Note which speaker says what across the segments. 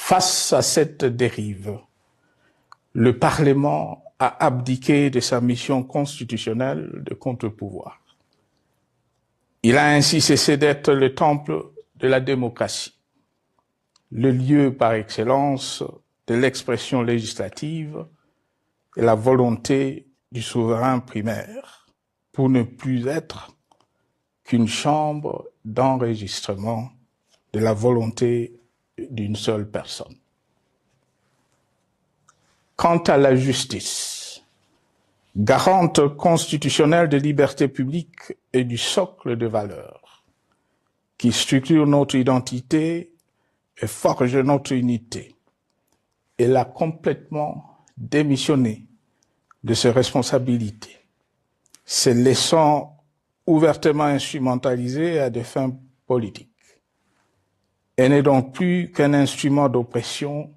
Speaker 1: Face à cette dérive, le Parlement a abdiqué de sa mission constitutionnelle de contre-pouvoir. Il a ainsi cessé d'être le temple de la démocratie, le lieu par excellence de l'expression législative et la volonté du souverain primaire, pour ne plus être qu'une chambre d'enregistrement de la volonté d'une seule personne. Quant à la justice, garante constitutionnelle de liberté publique et du socle de valeurs qui structure notre identité et forge notre unité, elle a complètement démissionné de ses responsabilités, se laissant ouvertement instrumentalisée à des fins politiques. Elle n'est donc plus qu'un instrument d'oppression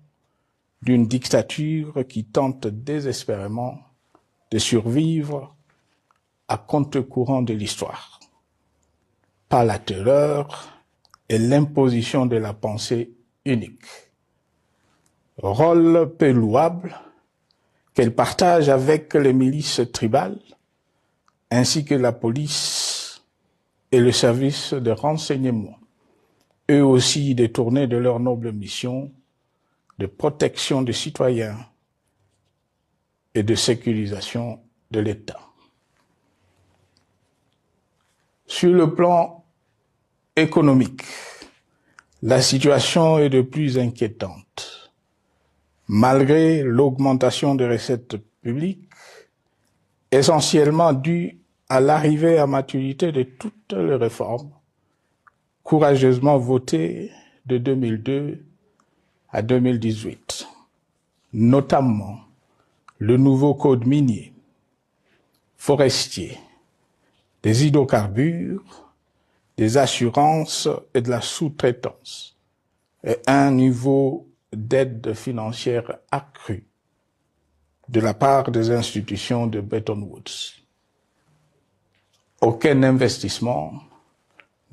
Speaker 1: d'une dictature qui tente désespérément de survivre à contre-courant de l'histoire, par la terreur et l'imposition de la pensée unique. Rôle peu louable qu'elle partage avec les milices tribales, ainsi que la police et le service de renseignement, eux aussi détournés de leur noble mission de protection des citoyens et de sécurisation de l'État. Sur le plan économique, la situation est de plus inquiétante. Malgré l'augmentation des recettes publiques, essentiellement due à l'arrivée à maturité de toutes les réformes courageusement votées de 2002 à 2018, notamment le nouveau code minier, forestier, des hydrocarbures, des assurances et de la sous-traitance, et un niveau d'aide financière accrue de la part des institutions de Bretton Woods. Aucun investissement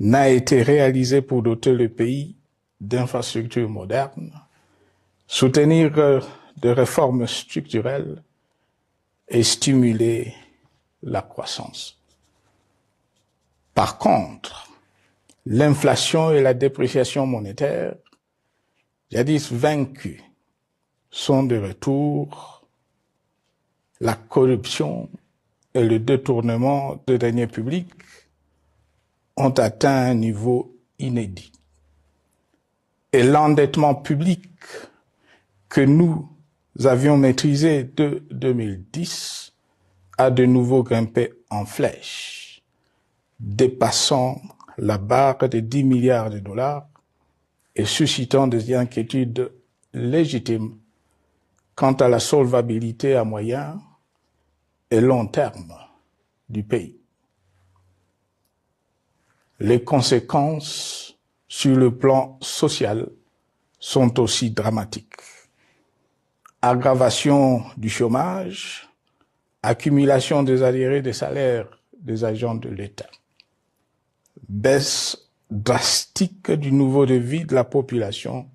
Speaker 1: n'a été réalisé pour doter le pays d'infrastructures modernes, soutenir des réformes structurelles et stimuler la croissance. Par contre, l'inflation et la dépréciation monétaire, jadis vaincues, sont de retour. La corruption et le détournement de deniers publics ont atteint un niveau inédit. Et l'endettement public que nous avions maîtrisé de 2010 a de nouveau grimpé en flèche, dépassant la barre de 10 milliards de dollars et suscitant des inquiétudes légitimes quant à la solvabilité à moyen et long terme du pays. Les conséquences sur le plan social sont aussi dramatiques. Aggravation du chômage, accumulation des arriérés des salaires des agents de l'État, baisse drastique du niveau de vie de la population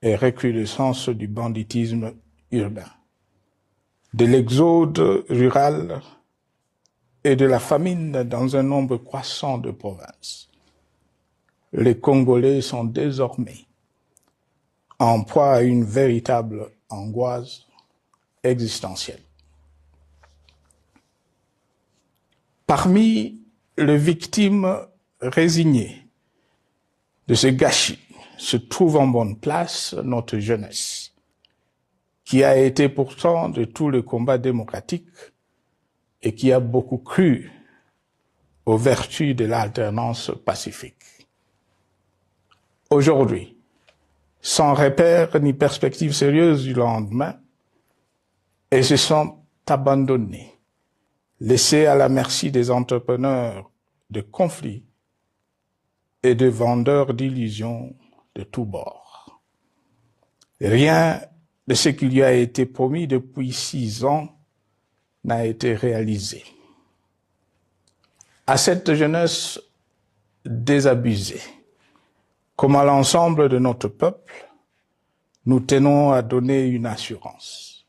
Speaker 1: et recrudescence du banditisme urbain, de l'exode rural et de la famine dans un nombre croissant de provinces. Les Congolais sont désormais en proie à une véritable angoisse existentielle. Parmi les victimes résignées de ce gâchis se trouve en bonne place notre jeunesse, qui a été pourtant de tout le combat démocratique et qui a beaucoup cru aux vertus de l'alternance pacifique. Aujourd'hui, sans repère ni perspective sérieuse du lendemain, elles se sont abandonnées, laissées à la merci des entrepreneurs de conflits et de vendeurs d'illusions de tous bords. Rien de ce qui lui a été promis depuis 6 ans n'a été réalisé. À cette jeunesse désabusée, comme à l'ensemble de notre peuple, nous tenons à donner une assurance.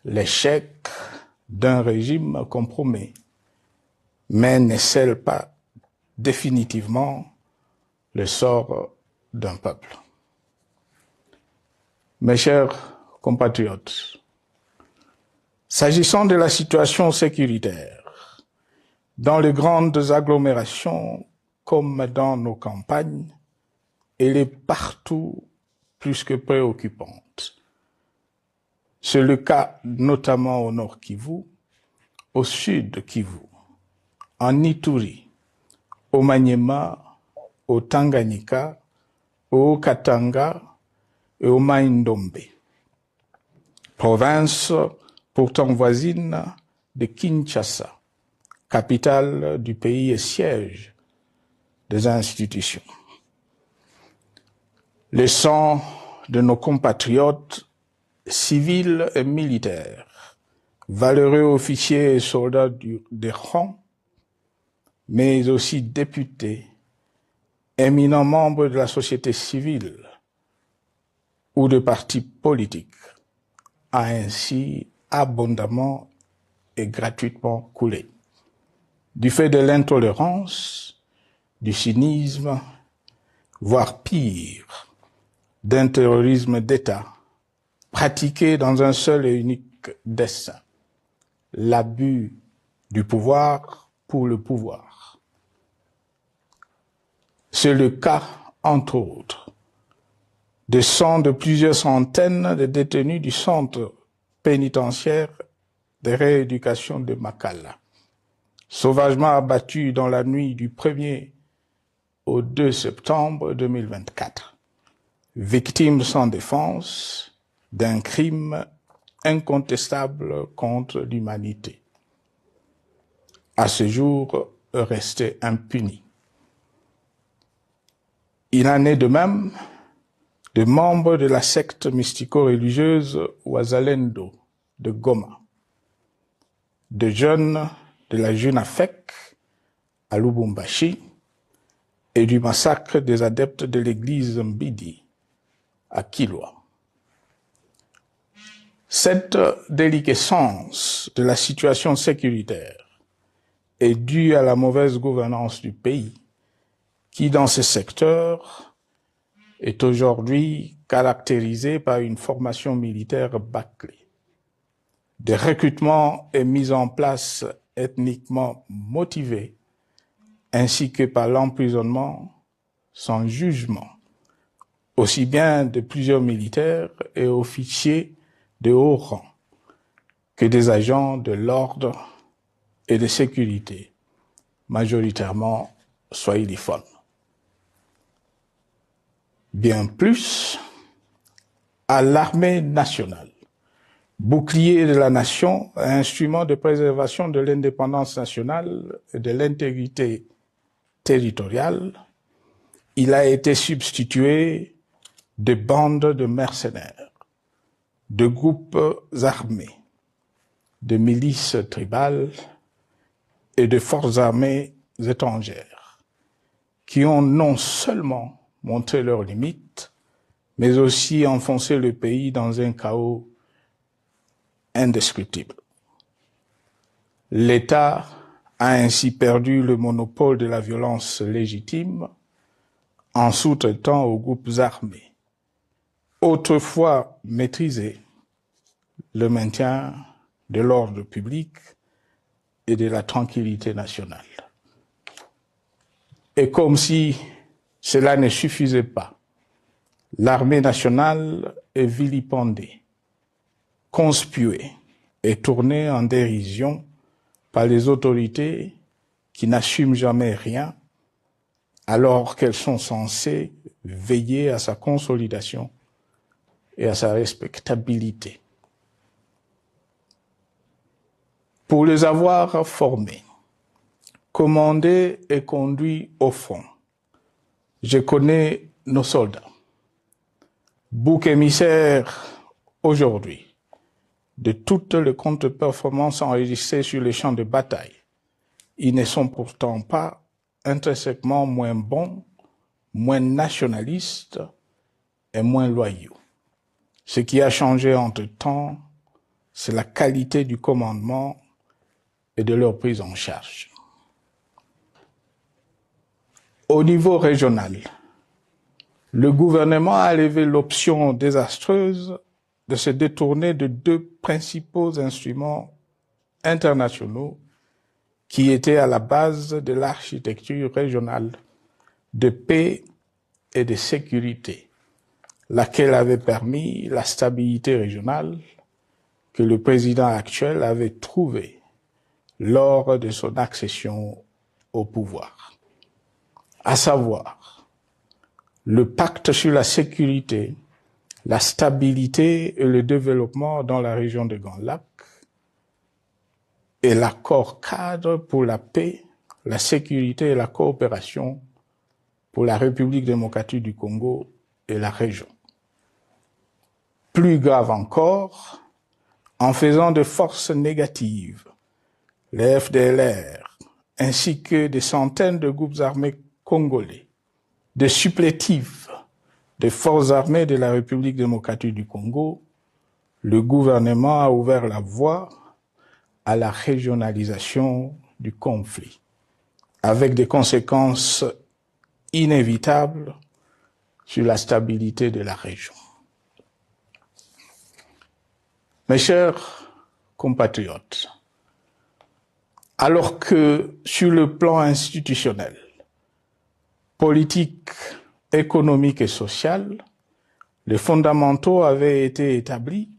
Speaker 1: L'échec d'un régime compromet, mais ne scelle pas définitivement le sort d'un peuple. Mes chers compatriotes, s'agissant de la situation sécuritaire, dans les grandes agglomérations comme dans nos campagnes, elle est partout plus que préoccupante. C'est le cas notamment au nord Kivu, au sud Kivu, en Ituri, au Maniema, au Tanganyika, au Katanga et au Mai-Ndombe, province pourtant voisine de Kinshasa, capitale du pays et siège des institutions. Le sang de nos compatriotes civils et militaires, valeureux officiers et soldats des rangs, mais aussi députés, éminents membres de la société civile ou de partis politiques, a ainsi abondamment et gratuitement coulé. Du fait de l'intolérance, du cynisme, voire pire, d'un terrorisme d'État pratiqué dans un seul et unique dessein, l'abus du pouvoir pour le pouvoir. C'est le cas, entre autres, de plusieurs centaines de détenus du centre pénitentiaire de rééducation de Makala, sauvagement abattus dans la nuit du 1er au 2 septembre 2024, victimes sans défense d'un crime incontestable contre l'humanité, à ce jour resté impuni. Il en est de même de membres de la secte mystico-religieuse Wazalendo de Goma, de jeunes de la Junafek à Lubumbashi et du massacre des adeptes de l'église Mbidi à Kilwa. Cette déliquescence de la situation sécuritaire est due à la mauvaise gouvernance du pays, qui dans ce secteur est aujourd'hui caractérisé par une formation militaire bâclée, des recrutements et mises en place ethniquement motivés, ainsi que par l'emprisonnement sans jugement, aussi bien de plusieurs militaires et officiers de haut rang que des agents de l'ordre et de sécurité, majoritairement swahiliphones. Bien plus, à l'armée nationale, bouclier de la nation, instrument de préservation de l'indépendance nationale et de l'intégrité territoriale, il a été substitué de bandes de mercenaires, de groupes armés, de milices tribales et de forces armées étrangères, qui ont non seulement montré leurs limites, mais aussi enfoncé le pays dans un chaos indescriptible. L'État a ainsi perdu le monopole de la violence légitime en sous-traitant aux groupes armés, autrefois maîtrisés, le maintien de l'ordre public et de la tranquillité nationale. Et comme si cela ne suffisait pas, l'armée nationale est vilipendée, conspuée et tournée en dérision par les autorités qui n'assument jamais rien alors qu'elles sont censées veiller à sa consolidation et à sa respectabilité. Pour les avoir formés, commandés et conduits au front, je connais nos soldats, boucs émissaires aujourd'hui de toutes les contre-performances enregistrées sur les champs de bataille. Ils ne sont pourtant pas intrinsèquement moins bons, moins nationalistes et moins loyaux. Ce qui a changé entre-temps, c'est la qualité du commandement et de leur prise en charge. Au niveau régional, le gouvernement a levé l'option désastreuse de se détourner de deux principaux instruments internationaux qui étaient à la base de l'architecture régionale de paix et de sécurité, laquelle avait permis la stabilité régionale que le président actuel avait trouvée lors de son accession au pouvoir. À savoir, le pacte sur la sécurité, la stabilité et le développement dans la région de Grand Lac et l'accord cadre pour la paix, la sécurité et la coopération pour la République démocratique du Congo et la région. Plus grave encore, en faisant de forces négatives, les FDLR, ainsi que des centaines de groupes armés congolais, de supplétifs des forces armées de la République démocratique du Congo, le gouvernement a ouvert la voie à la régionalisation du conflit, avec des conséquences inévitables sur la stabilité de la région. Mes chers compatriotes, alors que sur le plan institutionnel, politique, économique et social, les fondamentaux avaient été établis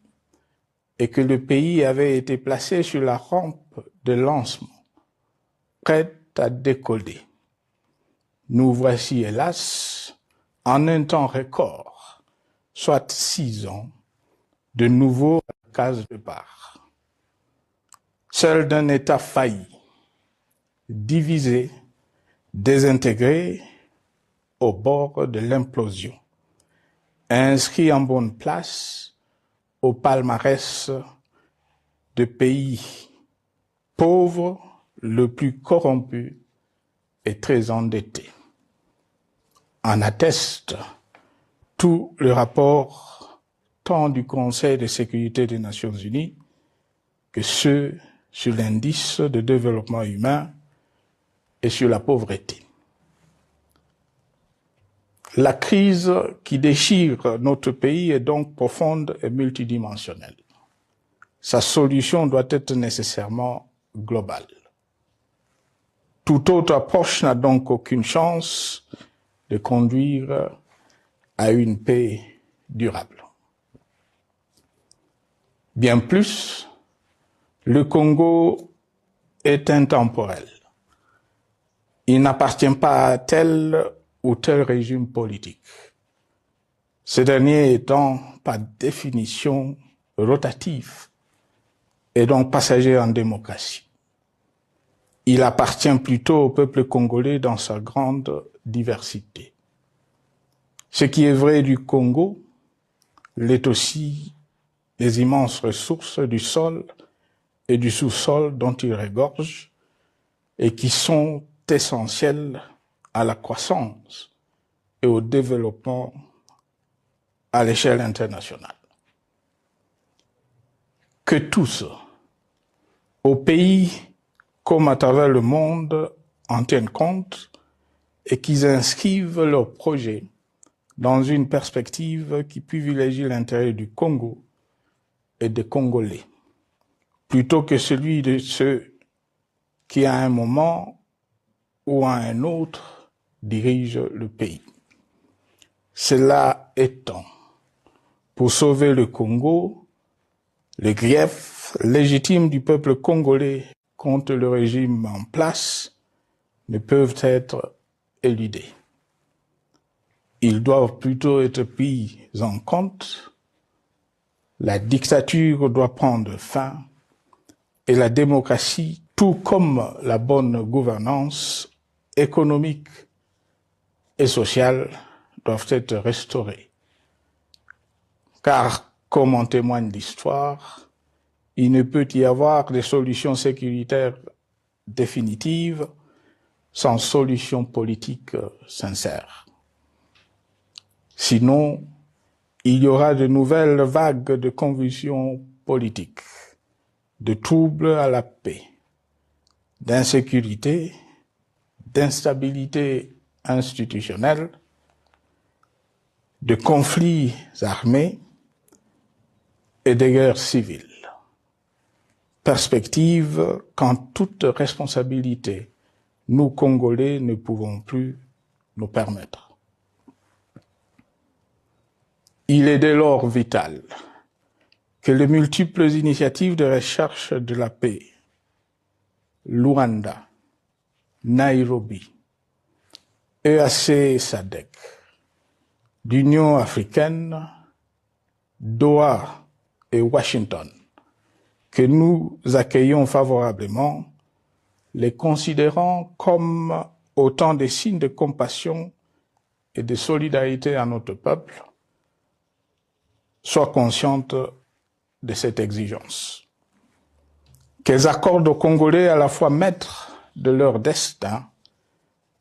Speaker 1: et que le pays avait été placé sur la rampe de lancement, prêt à décoller. Nous voici, hélas, en un temps record, soit 6 ans, de nouveau à la case départ. Seul d'un État failli, divisé, désintégré, au bord de l'implosion, inscrit en bonne place au palmarès de pays pauvres, le plus corrompu et très endetté. En atteste tout le rapport tant du Conseil de sécurité des Nations Unies que ceux sur l'indice de développement humain et sur la pauvreté. La crise qui déchire notre pays est donc profonde et multidimensionnelle. Sa solution doit être nécessairement globale. Toute autre approche n'a donc aucune chance de conduire à une paix durable. Bien plus, le Congo est intemporel. Il n'appartient pas à tel ou tel régime politique. Ce dernier étant par définition rotatif et donc passager en démocratie. Il appartient plutôt au peuple congolais dans sa grande diversité. Ce qui est vrai du Congo l'est aussi des immenses ressources du sol et du sous-sol dont il regorge et qui sont essentielles à la croissance et au développement à l'échelle internationale. Que tous, au pays comme à travers le monde, en tiennent compte et qu'ils inscrivent leurs projets dans une perspective qui privilégie l'intérêt du Congo et des Congolais, plutôt que celui de ceux qui, à un moment ou à un autre, dirigent le pays. Cela étant, pour sauver le Congo, les griefs légitimes du peuple congolais contre le régime en place ne peuvent être éludés. Ils doivent plutôt être pris en compte. La dictature doit prendre fin et la démocratie, tout comme la bonne gouvernance économique et sociale, doivent être restaurées. Car, comme en témoigne l'histoire, il ne peut y avoir de solutions sécuritaires définitives sans solution politique sincère. Sinon, il y aura de nouvelles vagues de convulsions politiques, de troubles à la paix, d'insécurité, d'instabilité institutionnelle, de conflits armés et de guerres civiles. Perspective qu'en toute responsabilité, nous, Congolais, ne pouvons plus nous permettre. Il est dès lors vital que les multiples initiatives de recherche de la paix, Luanda, Nairobi, EAC SADC, l'Union africaine, Doha et Washington, que nous accueillons favorablement, les considérant comme autant de signes de compassion et de solidarité à notre peuple, soient conscientes de cette exigence. Qu'elles accordent aux Congolais à la fois maîtres de leur destin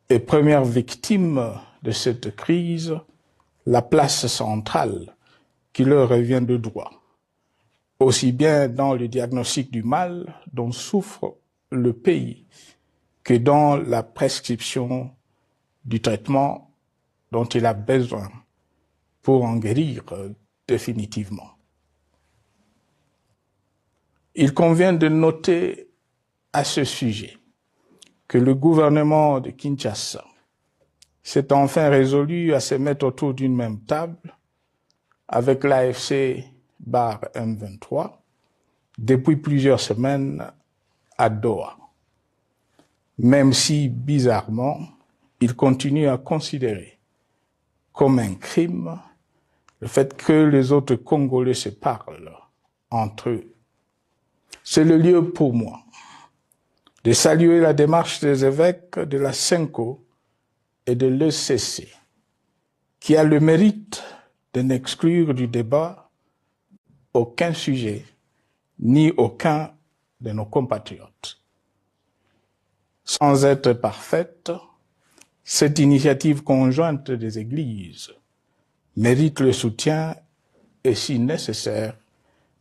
Speaker 1: et premières victimes de cette crise la place centrale qui leur revient de droit, aussi bien dans le diagnostic du mal dont souffre le pays que dans la prescription du traitement dont il a besoin pour en guérir définitivement. Il convient de noter à ce sujet que le gouvernement de Kinshasa s'est enfin résolu à se mettre autour d'une même table avec l'AFC M23 depuis plusieurs semaines à Doha, même si, bizarrement, il continue à considérer comme un crime le fait que les autres Congolais se parlent entre eux. C'est le lieu pour moi de saluer la démarche des évêques de la CENCO et de l'ECC, qui a le mérite de n'exclure du débat aucun sujet, ni aucun de nos compatriotes. Sans être parfaite, cette initiative conjointe des Églises mérite le soutien et, si nécessaire,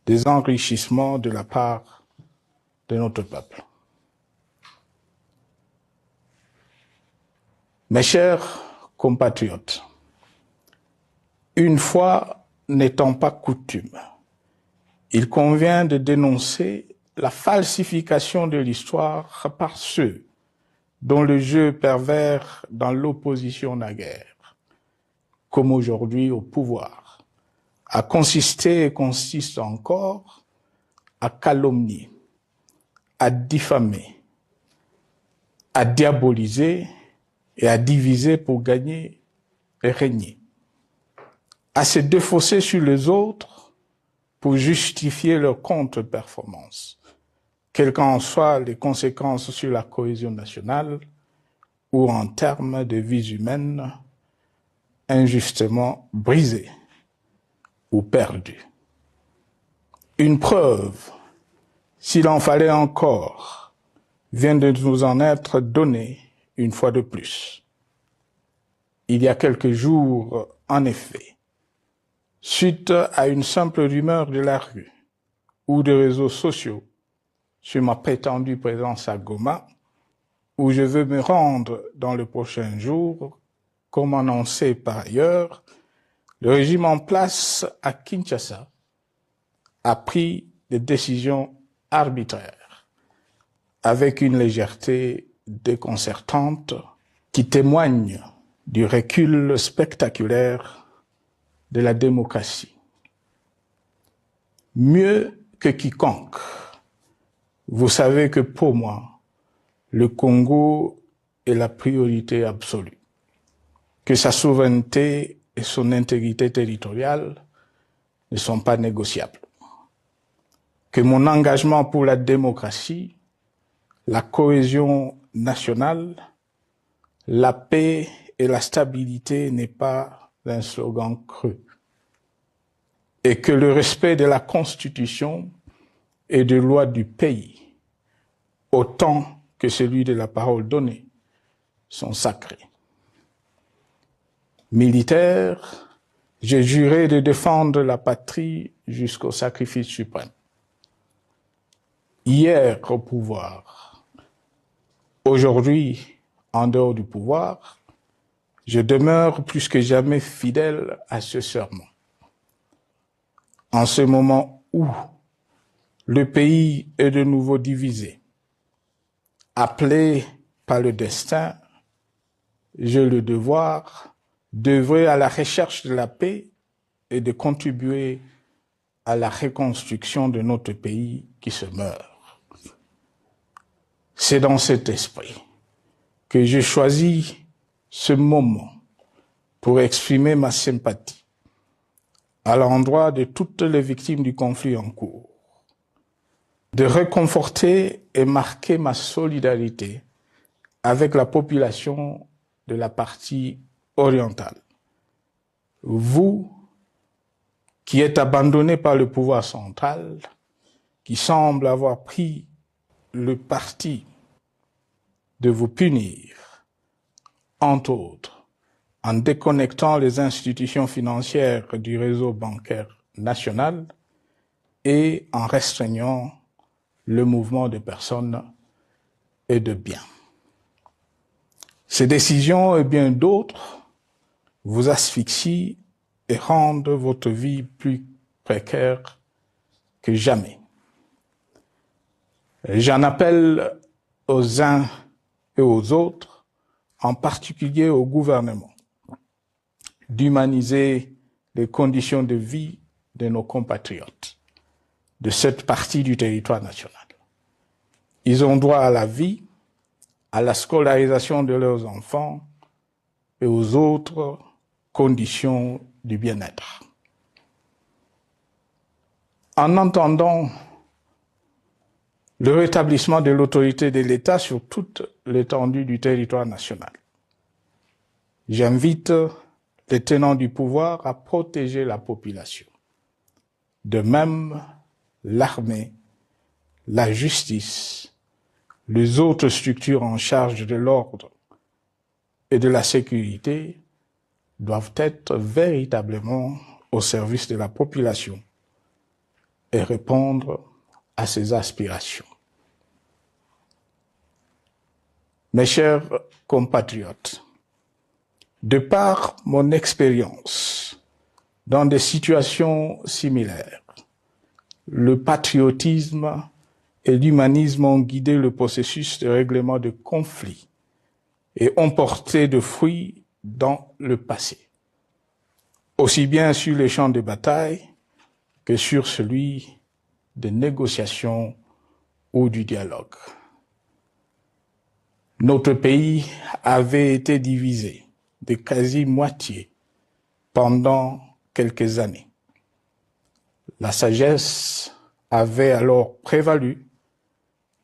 Speaker 1: des enrichissements de la part de notre peuple. Mes chers compatriotes, une fois n'étant pas coutume, il convient de dénoncer la falsification de l'histoire par ceux dont le jeu pervers dans l'opposition naguère, comme aujourd'hui au pouvoir, a consisté et consiste encore à calomnier, à diffamer, à diaboliser et à diviser pour gagner et régner, à se défausser sur les autres pour justifier leur contre-performance, quelles qu'en soient les conséquences sur la cohésion nationale ou en termes de vies humaines injustement brisées ou perdues. Une preuve, s'il en fallait encore, vient de nous en être donnée une fois de plus. Il y a quelques jours, en effet, suite à une simple rumeur de la rue ou des réseaux sociaux sur ma prétendue présence à Goma, où je veux me rendre dans le prochain jour, comme annoncé par ailleurs, le régime en place à Kinshasa a pris des décisions arbitraires, avec une légèreté déconcertante qui témoigne du recul spectaculaire de la démocratie. Mieux que quiconque, vous savez que pour moi, le Congo est la priorité absolue, que sa souveraineté et son intégrité territoriale ne sont pas négociables, que mon engagement pour la démocratie, la cohésion nationale, la paix et la stabilité n'est pas un slogan creux, et que le respect de la Constitution et des lois du pays, autant que celui de la parole donnée, sont sacrés. Militaires, J'ai juré de défendre la patrie jusqu'au sacrifice suprême. Hier au pouvoir, aujourd'hui en dehors du pouvoir, je demeure plus que jamais fidèle à ce serment. En ce moment où le pays est de nouveau divisé, appelé par le destin, j'ai le devoir d'œuvrer à la recherche de la paix et de contribuer à la reconstruction de notre pays qui se meurt. C'est dans cet esprit que j'ai choisi ce moment pour exprimer ma sympathie à l'endroit de toutes les victimes du conflit en cours, de réconforter et marquer ma solidarité avec la population de la partie orientale. Vous, qui êtes abandonnés par le pouvoir central, qui semble avoir pris le parti de vous punir, entre autres, en déconnectant les institutions financières du réseau bancaire national et en restreignant le mouvement de personnes et de biens. Ces décisions et bien d'autres vous asphyxient et rendent votre vie plus précaire que jamais. J'en appelle aux uns et aux autres, en particulier au gouvernement, d'humaniser les conditions de vie de nos compatriotes de cette partie du territoire national. Ils ont droit à la vie, à la scolarisation de leurs enfants et aux autres conditions du bien-être. En entendant le rétablissement de l'autorité de l'État sur toute l'étendue du territoire national, j'invite les tenants du pouvoir à protéger la population. De même, l'armée, la justice, les autres structures en charge de l'ordre et de la sécurité doivent être véritablement au service de la population et répondre à ses aspirations. Mes chers compatriotes, de par mon expérience dans des situations similaires, le patriotisme et l'humanisme ont guidé le processus de règlement de conflits et ont porté de fruits dans le passé, aussi bien sur les champs de bataille que sur celui de négociation ou du dialogue. Notre pays avait été divisé de quasi moitié pendant quelques années. La sagesse avait alors prévalu.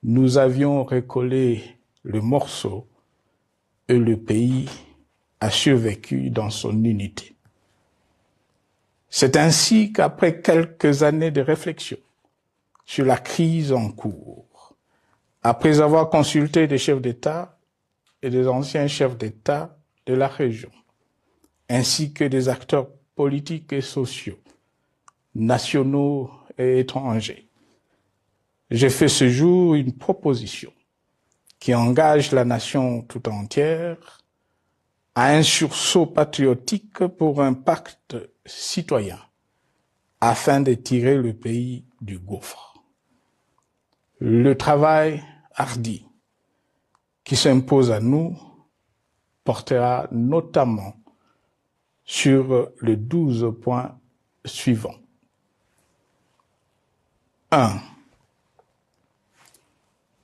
Speaker 1: Nous avions recollé le morceau et le pays a survécu dans son unité. C'est ainsi qu'après quelques années de réflexion sur la crise en cours, après avoir consulté des chefs d'État et des anciens chefs d'État de la région, ainsi que des acteurs politiques et sociaux, nationaux et étrangers, j'ai fait ce jour une proposition qui engage la nation tout entière à un sursaut patriotique pour un pacte citoyen afin de tirer le pays du gouffre. Le travail hardi qui s'impose à nous portera notamment sur les 12 points suivants. 1.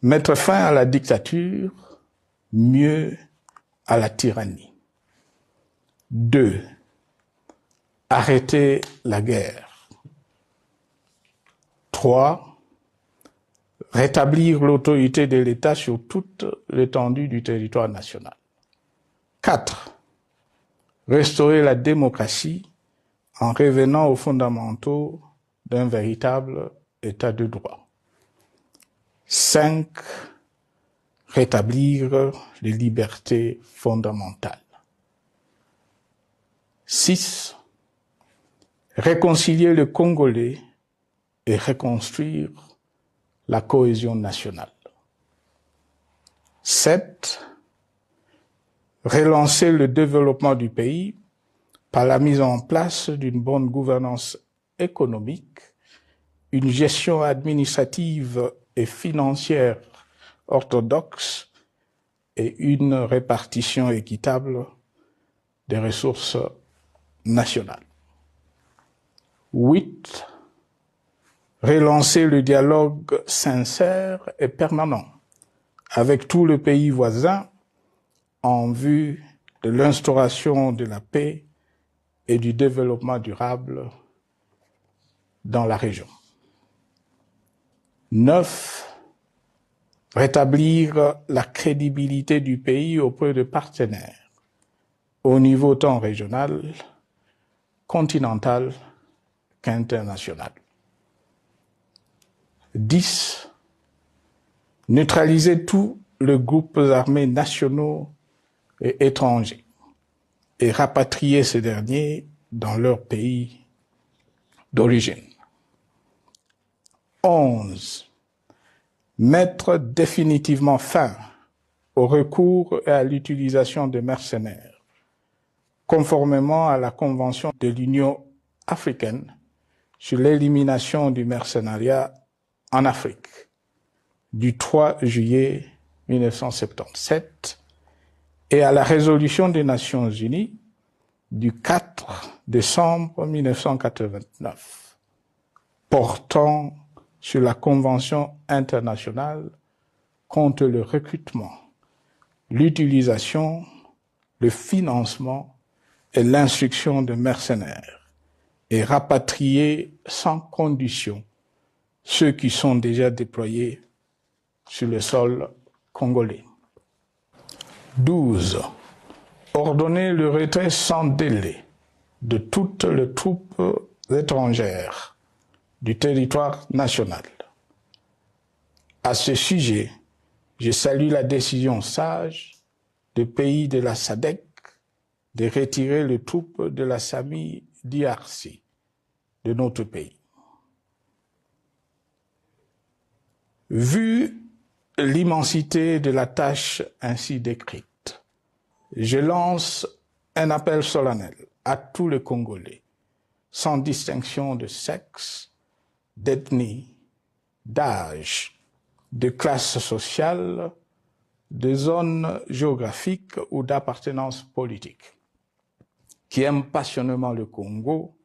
Speaker 1: Mettre fin à la dictature, mieux à la tyrannie. 2. Arrêter la guerre. 3. Rétablir l'autorité de l'État sur toute l'étendue du territoire national. 4. Restaurer la démocratie en revenant aux fondamentaux d'un véritable État de droit. 5. Rétablir les libertés fondamentales. 6. réconcilier le Congolais et reconstruire la cohésion nationale. 7. Relancer le développement du pays par la mise en place d'une bonne gouvernance économique, une gestion administrative et financière orthodoxe et une répartition équitable des ressources nationales. 8. Relancer le dialogue sincère et permanent avec tous les pays voisins en vue de l'instauration de la paix et du développement durable dans la région. 9. Rétablir la crédibilité du pays auprès de partenaires au niveau tant régional, continental qu'international. 10. Neutraliser tous les groupes armés nationaux et étrangers et rapatrier ces derniers dans leur pays d'origine. 11. Mettre définitivement fin au recours et à l'utilisation des mercenaires, conformément à la Convention de l'Union africaine sur l'élimination du mercenariat en Afrique du 3 juillet 1977 et à la résolution des Nations Unies du 4 décembre 1989 portant sur la Convention internationale contre le recrutement, l'utilisation, le financement et l'instruction de mercenaires et rapatrier sans condition ceux qui sont déjà déployés sur le sol congolais. 12. Ordonner le retrait sans délai de toutes les troupes étrangères du territoire national. À ce sujet, je salue la décision sage des pays de la SADC de retirer les troupes de la SAMI DRC de notre pays. Vu l'immensité de la tâche ainsi décrite, je lance un appel solennel à tous les Congolais, sans distinction de sexe, d'ethnie, d'âge, de classe sociale, de zone géographique ou d'appartenance politique, qui aiment passionnément le Congo,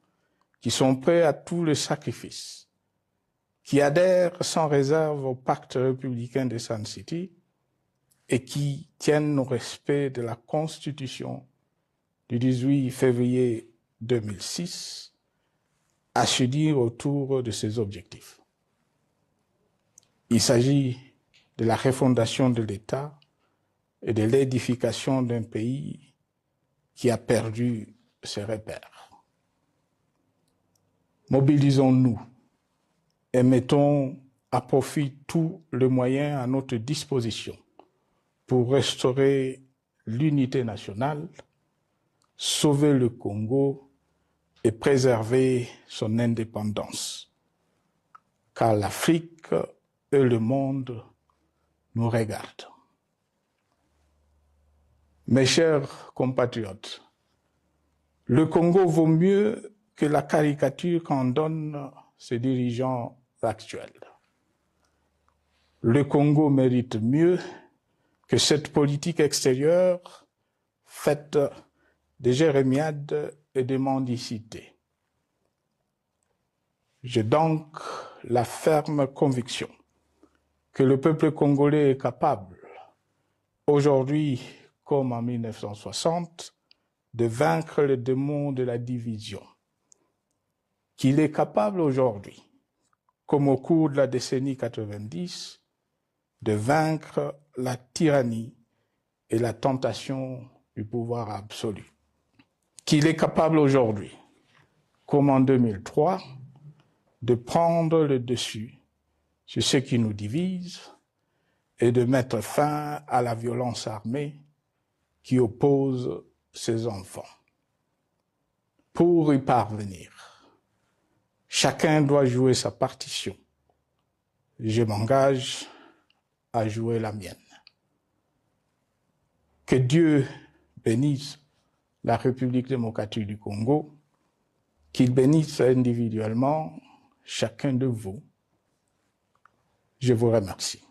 Speaker 1: qui sont prêts à tous les sacrifices, qui adhèrent sans réserve au pacte républicain de Sun City et qui tiennent au respect de la Constitution du 18 février 2006 à se dire autour de ces objectifs. Il s'agit de la refondation de l'État et de l'édification d'un pays qui a perdu ses repères. Mobilisons-nous et mettons à profit tous les moyens à notre disposition pour restaurer l'unité nationale, sauver le Congo et préserver son indépendance. Car l'Afrique et le monde nous regardent. Mes chers compatriotes, le Congo vaut mieux que la caricature qu'en donnent ses dirigeants actuels. Le Congo mérite mieux que cette politique extérieure faite de jérémiades et de mendicité. J'ai donc la ferme conviction que le peuple congolais est capable, aujourd'hui comme en 1960, de vaincre le démon de la division, qu'il est capable aujourd'hui, comme au cours de la décennie 90, de vaincre la tyrannie et la tentation du pouvoir absolu. Qu'il est capable aujourd'hui, comme en 2003, de prendre le dessus sur ce qui nous divise et de mettre fin à la violence armée qui oppose ses enfants. Pour y parvenir, Chacun doit jouer sa partition. Je m'engage à jouer la mienne. Que Dieu bénisse la République démocratique du Congo, qu'il bénisse individuellement chacun de vous. Je vous remercie.